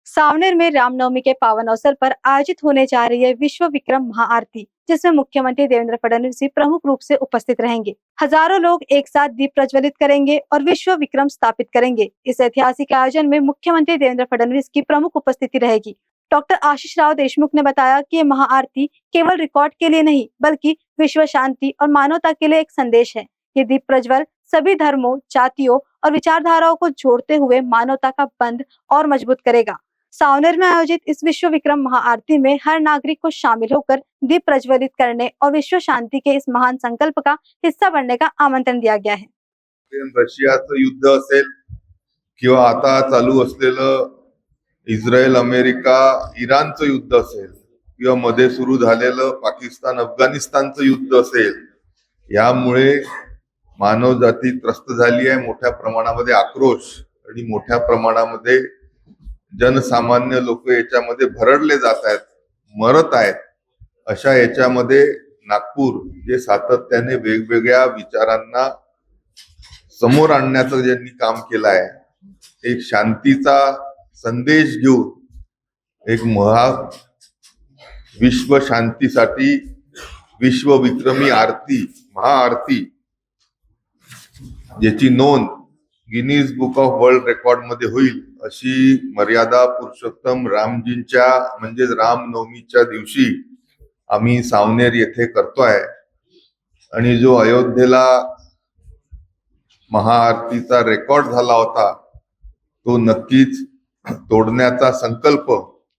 सावनेर में रामनवमी के पावन अवसर पर आयोजित होने जा रही है विश्व विक्रम महाआरती, जिसमें मुख्यमंत्री देवेंद्र फडणवीस जी प्रमुख रूप से उपस्थित रहेंगे। हजारों लोग एक साथ दीप प्रज्वलित करेंगे और विश्व विक्रम स्थापित करेंगे। इस ऐतिहासिक आयोजन में मुख्यमंत्री देवेंद्र फडणवीस की प्रमुख उपस्थिति रहेगी। डॉक्टर आशीष राव देशमुख ने बताया कि ये महाआरती केवल रिकॉर्ड के लिए नहीं, बल्कि विश्व शांति और मानवता के लिए एक संदेश है। ये दीप प्रज्वल सभी धर्मों, जातियों और विचारधाराओं को जोड़ते हुए मानवता का बंध और मजबूत करेगा। सावनेर में आयोजित इस विश्व विक्रम महाआरती में हर नागरिक को शामिल होकर दीप प्रज्वलित करने और विश्व शांति के इस महान संकल्प का हिस्सा बनने का आमंत्रण दिया गया है। रशियाचं युद्ध असेल किंवा आता चालू असलेलं इस्रायल अमेरिका इराणचं युद्ध असेल किंवा मध्ये सुरू झालेलं पाकिस्तान अफगाणिस्तानचं युद्ध असेल, यामुळे मानवजाती त्रस्त झाली आहे। मोठ्या प्रमाणामध्ये आक्रोश आणि मोठ्या प्रमाणामध्ये जनसामान्य लोक याच्यामध्ये भरडले जात आहेत, मरत आहेत। अशा याच्यामध्ये नागपूर जे सातत्याने वेगवेगळ्या विचारांना समोर आणण्याचं ज्यांनी काम केलं आहे, एक शांतीचा संदेश घेऊन एक विश्व शांतीसाठी विश्व विक्रमी आरती महाआरती ज्याची नोंद Guinness book of world record मध्ये होईल अशी मर्यादा पुरुषोत्तम रामजींच्या म्हणजे रामनवमीच्या दिवशी आम्ही सावनेर येथे करतोय। आणि जो अयोध्येला महाआरतीचा रेकॉर्ड झाला होता तो नक्कीच तोडण्याचा संकल्प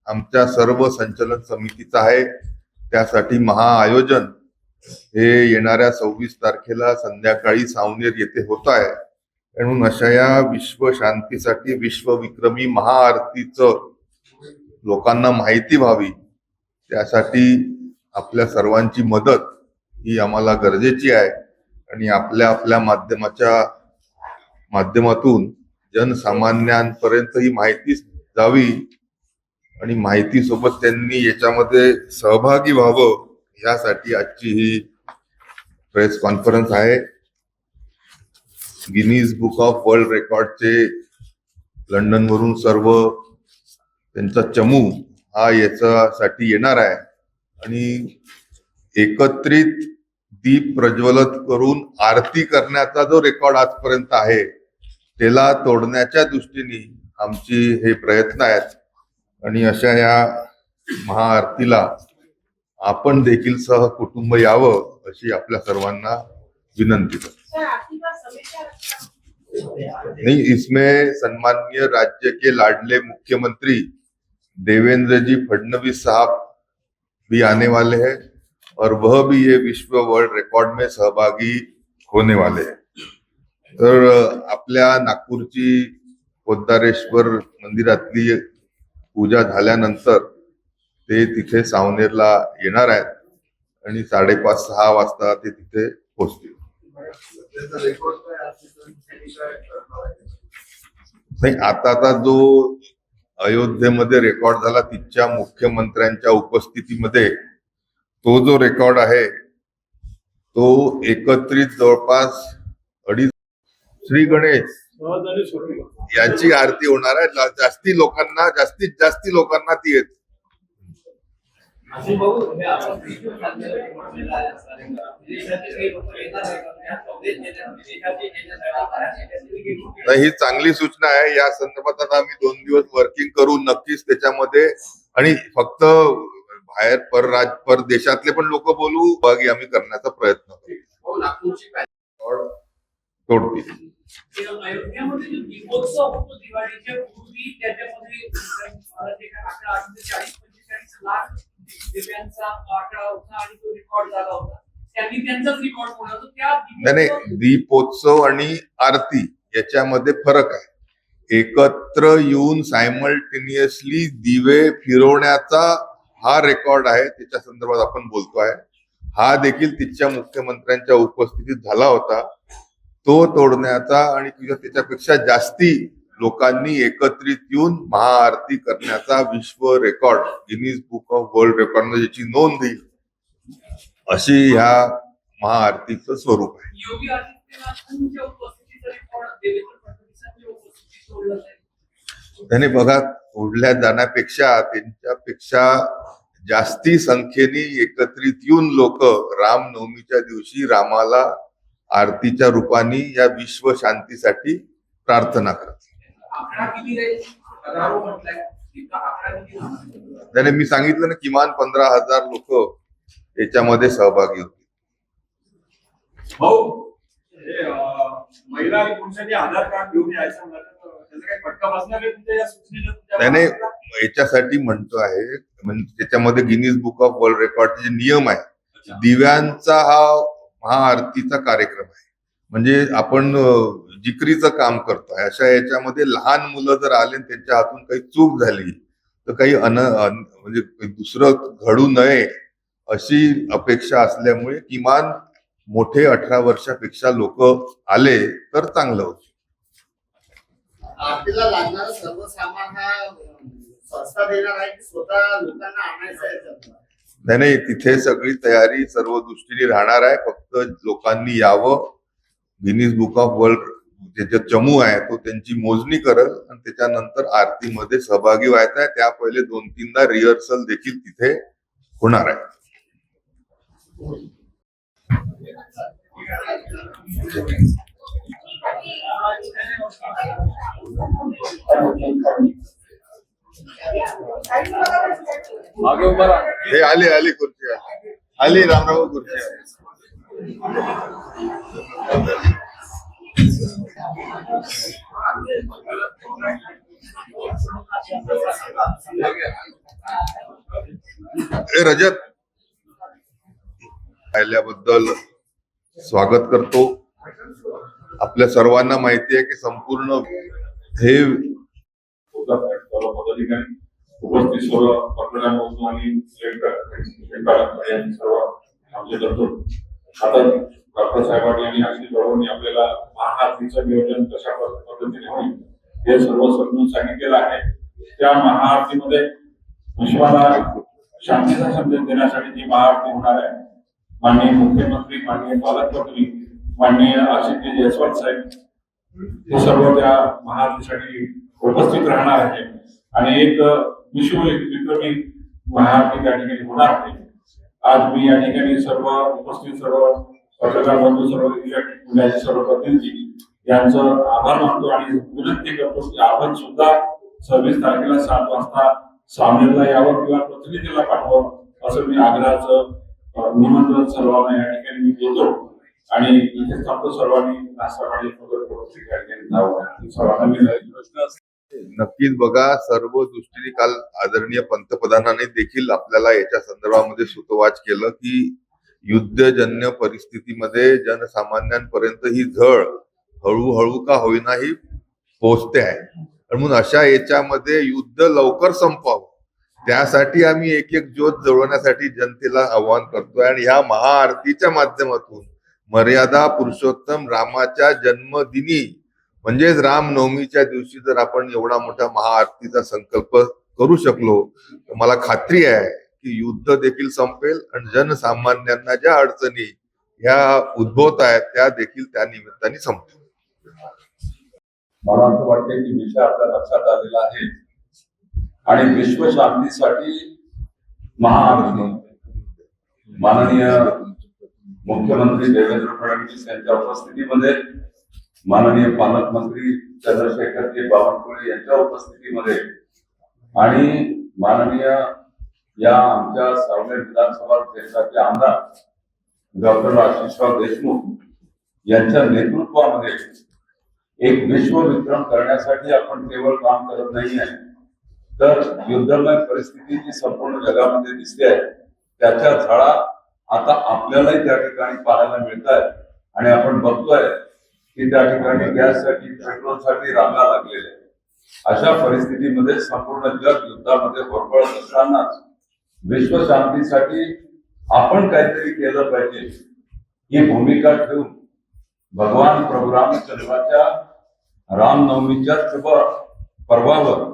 आमच्या सर्व संचलन समितीचा आहे। त्यासाठी महाआयोजन हे येणाऱ्या 26 तारखेला संध्याकाळी सावनेर येथे होत आहे। म्हणून अशा या विश्व शांतीसाठी विश्व विक्रमी महाआरतीचं लोकांना माहिती व्हावी, त्यासाठी आपल्या सर्वांची मदत ही आम्हाला गरजेची आहे। आणि आपल्या आपल्या माध्यमातून जनसामान्यांपर्यंत ही माहिती जावी आणि माहिती सोबत त्यांनी याच्यामध्ये सहभागी व्हावं, यासाठी आजची ही प्रेस कॉन्फरन्स आहे। गिनीज बुक ऑफ वर्ल्ड रेकॉर्डचे लंडन वरून सर्व त्यांचा चमू हा याच्यासाठी येणार आहे आणि एकत्रित दीप प्रज्वलित करून आरती करण्याचा जो रेकॉर्ड आजपर्यंत आहे त्याला तोडण्याच्या दृष्टीने आमची हे प्रयत्न आहेत। आणि अशा या महाआरतीला आपण देखील सहकुटुंब यावं अशी आपल्या सर्वांना विनंती करतो। नहीं, इसमें सम्माननीय राज्य के लाडले मुख्यमंत्री देवेंद्र जी फडणवीस साहब भी आने वाले हैं और वह भी ये विश्व वर्ल्ड रिकॉर्ड में सहभागी होने वाले हैं। तर आपल्या नागपूरची पोद्दारेश्वर मंदिरातली पूजा झाल्यानंतर ते तिथे सावनेरला येणार आहेत आणि 5:30-6 वाजता ते तिथे पोहोचतील। नाही, आता जो अयोध्येमध्ये रेकॉर्ड झाला तिथच्या मुख्यमंत्र्यांच्या उपस्थितीमध्ये तो जो रेकॉर्ड आहे तो एकत्रित जवळपास 2.5 श्री गणेश याची आरती होणार आहे। जास्तीत जास्त लोकांना ती येते। ही चांगली सूचना आहे। या संदर्भात आता आम्ही 2 दिवस वर्किंग करू नक्कीच त्याच्यामध्ये, आणि फक्त बाहेर परदेशातले पण लोक बोलू भागी आम्ही करण्याचा प्रयत्न करू। तोडतील अयोध्यामध्ये जो दीपोत्सव होतो दिवाळीच्या पूर्वी, त्याच्यामध्ये 40-45 लाख दिव्यांचा आकडा होता आणि तो रेकॉर्ड झाला होता। त्यांनी त्यांचाच रेकॉर्ड होता तो त्या नाही, दीपोत्सव आणि आरती याच्यामध्ये फरक आहे। एकत्र येऊन सायमल्टेनियसली दिवे फिरवण्याचा हा रेकॉर्ड आहे, त्याच्या संदर्भात आपण बोलतोय। हा देखील तिथच्या मुख्यमंत्र्यांच्या उपस्थितीत झाला होता। तो तोडण्याचा आणि त्याच्यापेक्षा जास्ती लोकांनी एकत्रित येऊन महाआरती करण्याचा विश्व record Guinness book of world record मध्ये ज्याची नोंद होईल अशी ह्या महाआरतीचं स्वरूप आहे। योगी आदित्यनाथांच्या उपस्थितीचा रेकॉर्ड देवेंद्र फडणवीसांच्या उपस्थितीत तोडला जाईल। त्याने बघा सोडल्या जाण्यापेक्षा त्यांच्यापेक्षा जास्ती संख्येने एकत्रित येऊन लोक रामनवमीच्या दिवशी रामाला आरतीच्या रूपाने या विश्व शांतीसाठी प्रार्थना करतात. आकडा किती रे? हजारो म्हटलंय. इतका आकडा किती राहणार? त्याने मी सांगितलं ना, किमान 15,000 लोक याच्यामध्ये सहभागी होतील. भाऊ, महिला आणि पुरुषांनी आधार कार्ड घेऊन यायचं म्हटलं तर त्याचा काही फटका बसणार आहे तुमच्या या सूचनेचा? नाही, याच्यासाठी म्हणतो आहे, म्हणजे त्याच्यामध्ये गिनीज बुक ऑफ वर्ल्ड रेकॉर्डचे जे नियम आहे, दिव्यांचा हा महाआरतीचा कार्यक्रम आहे. म्हणजे आपण जिकरीचं काम करतोय, अशा याच्यामध्ये लहान मुलं जर आले आणि त्यांच्या हातून काही चूक झाली तर काही म्हणजे दुसरं घडू नये अशी अपेक्षा असल्यामुळे किमान मोठे 18 वर्षापेक्षा लोक आले तर चांगलं होतं. आरतीला लागणारं सर्व सामान हा संस्था देणार आहे की स्वतः लोकांना आणायचं आहे? नाही, तिथे सगळी तयारी सर्व दृष्टीने राहणार आहे. फक्त लोकांनी यावं. गिनीज बुक ऑफ वर्ल्ड ज्याच्यात चमू आहे तो त्यांची मोजणी करल आणि त्याच्यानंतर आरतीमध्ये सहभागी व्हायचं आहे. त्या पहिले 2-3दा रिहर्सल देखील तिथे होणार आहे. मागे उभा राहा. हे आली खुर्ची आली रामराव खुर्ची रजत आल्याबद्दल स्वागत करतो. आपल्या सर्वांना माहिती आहे की संपूर्ण हे उपस्थित सर्व पत्रकार बंधू आणि सर्व आमचे दर्शक, आता डॉक्टर साहेबांनी आणि आशिष बाबांनी आपल्याला महाआरतीचं नियोजन कशा पद्धतीने होईल हे सर्व समजून सांगितलेलं आहे. त्या महाआरतीमध्ये विश्वाला शांतीचा संदेश देण्यासाठी जी महाआरती होणार आहे, माननीय मुख्यमंत्री, माननीय पालकमंत्री, माननीय आशिष जयस्वाल साहेब हे सर्व त्या महाआरतीसाठी उपस्थित राहणार आहे आणि एक विश्वविक्रमी महाआरती त्या ठिकाणी होणार आहे. आज मी या ठिकाणी सर्व उपस्थित सर्व पत्रकार बंधू, सर्व पुण्याचे सर्व प्रतिनिधी यांचं आभार मानतो आणि विनंती करतो की आपण सुद्धा 26 तारखेला 7 वाजता सामनेला यावं किंवा प्रतिनिधीला पाठवावं असं मी आग्रहाचं निमंत्रण सर्वांना या ठिकाणी मी देतो आणि इथे थांबतो. सर्वांनी नाश्ता पाणी सर्वांना मी नक्कीच बघा, सर्व दृष्टीने काल आदरणीय पंतप्रधानांनी देखील आपल्याला याच्या संदर्भामध्ये सुतोवाच केलं की युद्धजन्य परिस्थितीमध्ये जनसामान्यांपर्यंत ही झळ हळूहळू का होईना ही पोहोचते आहे. म्हणून अशा याच्यामध्ये युद्ध लवकर संपवावं त्यासाठी आम्ही एक ज्योत जळवण्यासाठी जनतेला आवाहन करतोय आणि ह्या महाआरतीच्या माध्यमातून मर्यादा पुरुषोत्तम रामाच्या जन्मदिनी म्हणजेच रामनवमीच्या दिवशी जर आपण एवढा मोठा महाआरतीचा संकल्प करू शकलो तर मला खात्री आहे की युद्ध देखील संपेल आणि जनसामान्यांना ज्या अडचणी ह्या उद्भवत आहेत त्या देखील त्या निमित्ताने संपतील. मला असं वाटतं की विषय आपल्या लक्षात आलेला आहे आणि विश्व शांतीसाठी महाआरती माननीय मुख्यमंत्री देवेंद्र फडणवीस यांच्या उपस्थितीमध्ये, माननीय पालकमंत्री चंद्रशेखरजी बावनकुळे यांच्या उपस्थितीमध्ये आणि माननीय या आमच्या सावनेर विधानसभा क्षेत्राचे आमदार डॉक्टर आशिषराव देशमुख यांच्या नेतृत्वामध्ये एक विश्वविक्रम करण्यासाठी आपण केवळ काम करत नाही आहे तर युद्धमय परिस्थिती जी संपूर्ण जगामध्ये दिसते आहे त्याच्या झळा आता आपल्यालाही त्या ठिकाणी पाहायला मिळत आहेत आणि आपण बघतोय की त्या ठिकाणी गॅससाठी, पेट्रोलसाठी रांगा लागलेल्या आहेत. अशा परिस्थितीमध्ये संपूर्ण जग युद्धामध्ये होरपळत असतानाच विश्व शांतीसाठी आपण काहीतरी केलं पाहिजे ही भूमिका ठेवून भगवान प्रभू रामचंद्राच्या रामनवमीच्या शुभ पर्वावर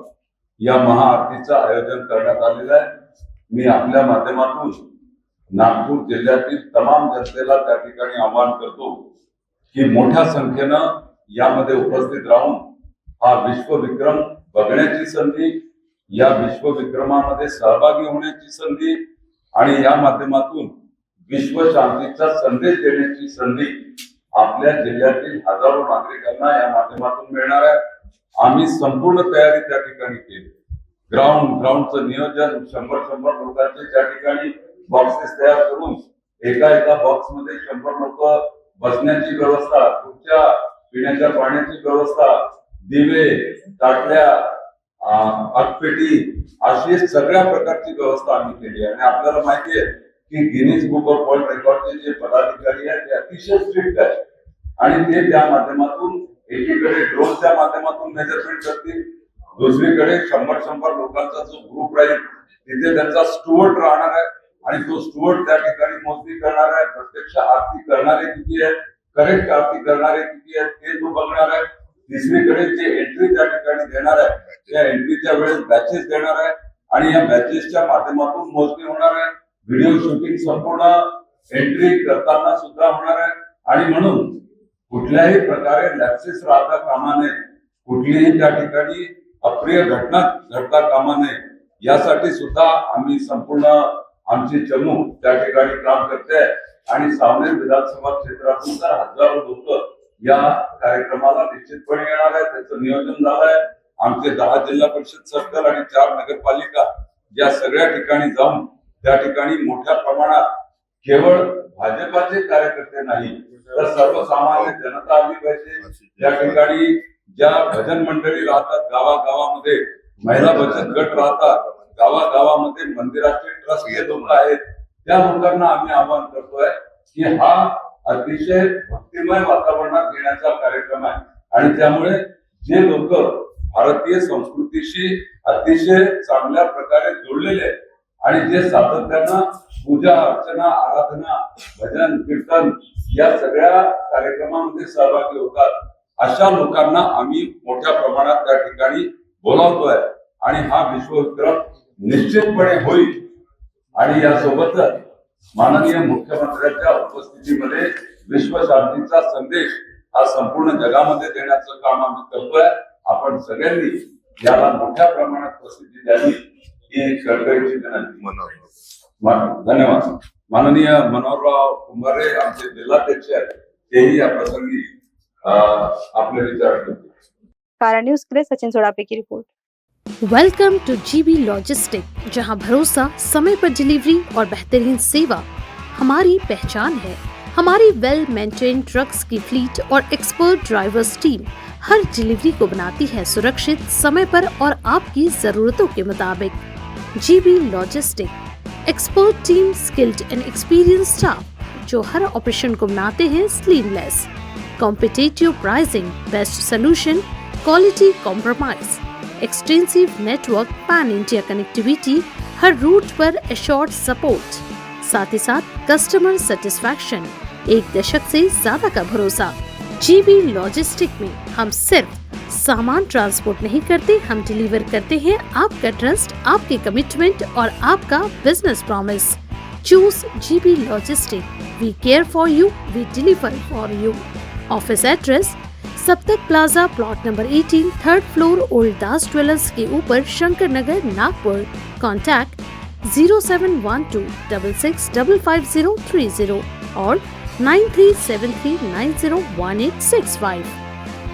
या महाआरतीचं आयोजन करण्यात आलेलं आहे. मी आपल्या माध्यमातून नागपूर जिल्ह्यातील तमाम जनतेला त्या ठिकाणी आवाहन करतो की मोठ्या संख्येनं यामध्ये उपस्थित राहून हा विश्वविक्रम बघण्याची संधी या विश्वविक्रमामध्ये सहभागी होण्याची संधी आणि या माध्यमातून विश्व शांतीचा संदेश देण्याची संधी आपल्या जिल्ह्यातील हजारो नागरिकांना या माध्यमातून मिळणार आहे. आम्ही संपूर्ण तयारी त्या ठिकाणी केली. ग्राउंडचं नियोजन 100 लोकांचे त्या ठिकाणी बॉक्सेस तयार करून एका बॉक्स मध्ये 100 लोक बसण्याची व्यवस्था, खुर्च्या, पिण्याच्या पाण्याची व्यवस्था, दिवे, ताटल्या, आगपेटी अशी सगळ्या प्रकारची व्यवस्था आम्ही केली आहे. आणि आपल्याला माहिती आहे की गिनीज बुक ऑफ वर्ल्ड रेकॉर्डचे जे पदाधिकारी आहेत ते अतिशय स्ट्रिक्ट आहेत आणि ते त्या माध्यमातून एकीकडे ड्रोनच्या माध्यमातून मेजरमेंट करतील, दुसरीकडे 100 लोकांचा जो ग्रुप राहील तिथे त्यांचा स्टुअर्ड राहणार आहे आणि तो स्टुअर्ड त्या ठिकाणी मोजणी करणार आहे. प्रत्यक्ष आरती करणारे किती आहेत, करेक्ट आरती करणारे किती आहेत ते तो बघणार आहे. तिसरीकडे जे एंट्री त्या ठिकाणी देणार आहे त्या एंट्रीच्या वेळेस बॅचेस देणार आहे आणि या बॅचेसच्या माध्यमातून मोजणी होणार आहे. व्हिडिओ शूटिंग संपूर्ण एंट्री करताना सुद्धा होणार आहे आणि म्हणून कुठल्याही प्रकारे लॅप्सेस राहता कामा नये, कुठलीही त्या ठिकाणी अप्रिय घटना घडता कामा नये यासाठी सुद्धा आम्ही संपूर्ण आमची चमू त्या ठिकाणी काम करते आणि सावनेर विधानसभा क्षेत्रातून तर हजारो लोक या कार्यक्रमाला निश्चितपणे येणार आहे. त्याचं नियोजन झालं आहे. आमचे 10 जिल्हा परिषद सर्कल आणि 4 नगरपालिका या सगळ्या ठिकाणी जाऊन त्या ठिकाणी मोठ्या प्रमाणात केवळ भाजपाचे कार्यकर्ते नाही तर सर्वसामान्य जनता आली पाहिजे. त्या ठिकाणी ज्या भजन मंडळी राहतात गावागावामध्ये, महिला बचत गट राहतात गावागावामध्ये, मंदिराचे ट्रस्टचे लोक आहेत, त्या लोकांना आम्ही आवाहन करतोय की हा अतिशय भक्तिमय वातावरणात घेण्याचा कार्यक्रम आहे आणि त्यामुळे जे लोक भारतीय संस्कृतीशी अतिशय चांगल्या प्रकारे जोडलेले आहेत आणि जे सातत्यानं पूजा अर्चना आराधना भजन कीर्तन या सगळ्या कार्यक्रमामध्ये सहभागी होतात अशा लोकांना आम्ही मोठ्या प्रमाणात त्या ठिकाणी बोलावतोय आणि हा विश्वविक्रम निश्चितपणे होईल. आणि यासोबतच माननीय मुख्यमंत्र्यांच्या उपस्थितीमध्ये विश्व शांतीचा संदेश हा संपूर्ण जगामध्ये देण्याचं काम आम्ही करतोय. आपण सगळ्यांनी याला मोठ्या प्रमाणात प्रसिद्धी द्यावी ही कळकळीची विनंती. धन्यवाद. माननीय मनोहरराव कुंभारे आमचे जिल्हाध्यक्ष आहेत, तेही या प्रसंगी आपले विचार करतील. कारण न्यूज के लिए सचिन सोडापे की report. Welcome two GB logistic, जहां भरोसा, समय पर डिलीवरी और बेहतरीन सेवा हमारी पहचान है। हमारी वेल मेंटेन ट्रक्स की फ्लीट और एक्सपर्ट ड्राइवर्स टीम हर डिलीवरी को बनाती है सुरक्षित, समय पर और आपकी जरूरतों के मुताबिक। GB logistic, expert team, skilled and experience staff जो हर ऑपरेशन को बनाते हैं seamless. Competitive pricing, best solution, quality compromise, extensive network, pan India connectivity, हर रूट पर एश्योर्ड सपोर्ट, साथ ही साथ कस्टमर सेटिस्फैक्शन, 1 दशक से ज्यादा का भरोसा। जीबी लॉजिस्टिक में हम सिर्फ सामान ट्रांसपोर्ट नहीं करते, हम डिलीवर करते हैं आपका ट्रस्ट, आपके कमिटमेंट और आपका business promise. Choose GB logistic, we care for you, we deliver for you. Office address Saptak plaza, plot number 18, 3rd floor, old Das jewellers के ऊपर, शंकर नगर, नागपुर। कॉन्टैक्ट 071266555030 और 9373901865।